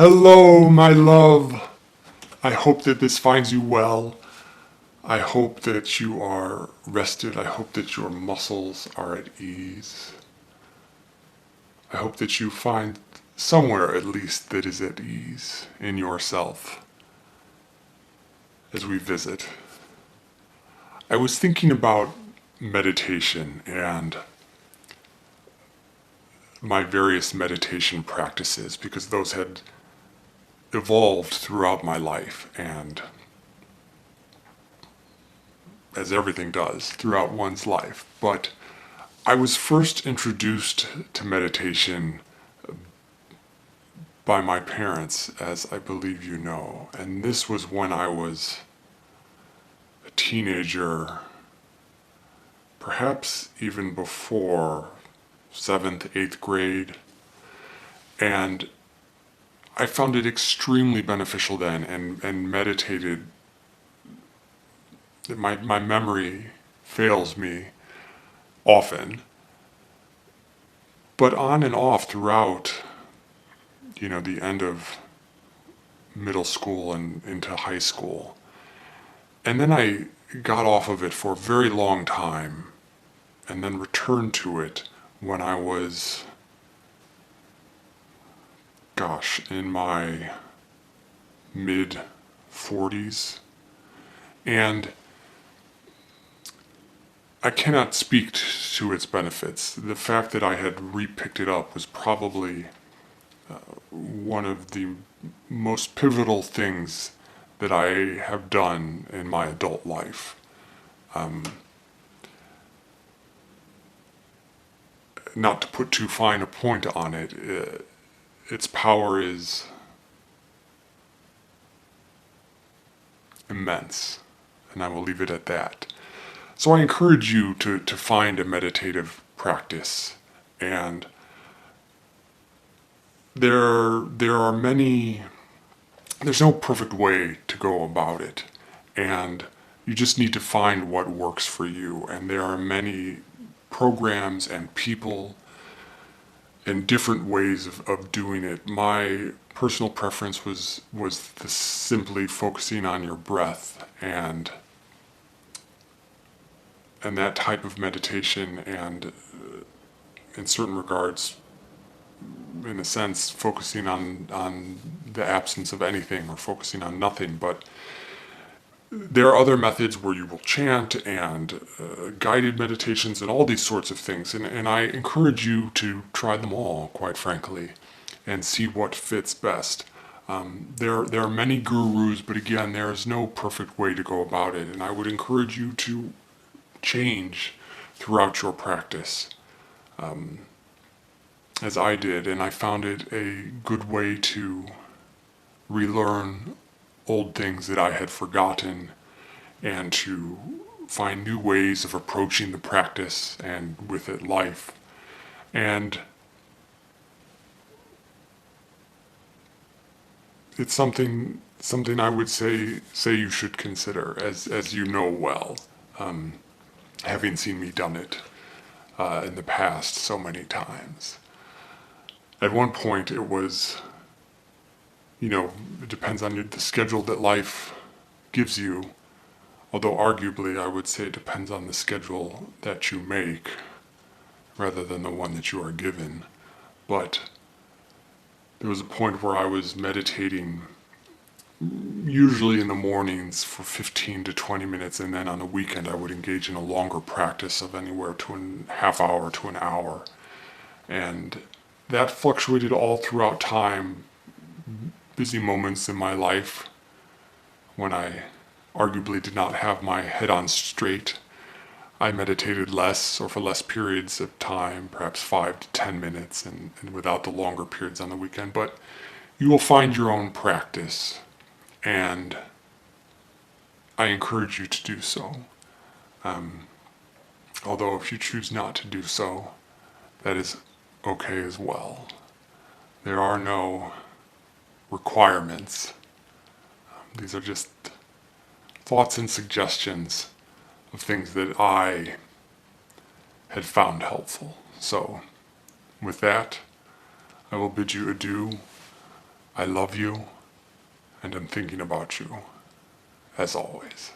Hello, my love. I hope that this finds you well. I hope that you are rested. I hope that your muscles are at ease. I hope that you find somewhere at least that is at ease in yourself as we visit. I was thinking about meditation and my various meditation practices because those had evolved throughout my life, and as everything does throughout one's life. But I was first introduced to meditation by my parents, as I believe you know, and this was when I was a teenager, perhaps even before 7th, 8th grade, and I found it extremely beneficial then and meditated. My memory fails me often, but on and off throughout, the end of middle school and into high school. And then I got off of it for a very long time and then returned to it when I was, in my mid 40s. And I cannot speak to its benefits. The fact that I had repicked it up was probably one of the most pivotal things that I have done in my adult life. Not to put too fine a point on it, its power is immense, and I will leave it at that. So I encourage you to find a meditative practice, and there are many. There's no perfect way to go about it, and you just need to find what works for you. And there are many programs and people and different ways of doing it. My personal preference was simply focusing on your breath and that type of meditation, and in certain regards, in a sense, focusing on the absence of anything or focusing on nothing. But there are other methods where you will chant and guided meditations and all these sorts of things. And I encourage you to try them all, quite frankly, and see what fits best. There are many gurus, but again, there is no perfect way to go about it. And I would encourage you to change throughout your practice, as I did. And I found it a good way to relearn old things that I had forgotten and to find new ways of approaching the practice and with it life. And it's something I would say you should consider, as you know well, having seen me done it in the past so many times. At one point it was, it depends on the schedule that life gives you, although arguably I would say it depends on the schedule that you make rather than the one that you are given. But there was a point where I was meditating usually in the mornings for 15 to 20 minutes, and then on the weekend I would engage in a longer practice of anywhere to a half hour to an hour. And that fluctuated all throughout time. Busy moments in my life when I arguably did not have my head on straight, I meditated less or for less periods of time, perhaps 5 to 10 minutes, and without the longer periods on the weekend. But you will find your own practice, and I encourage you to do so. Although if you choose not to do so, that is okay as well. There are no requirements. These are just thoughts and suggestions of things that I had found helpful. So, with that, I will bid you adieu I love you, and I'm thinking about you, as always.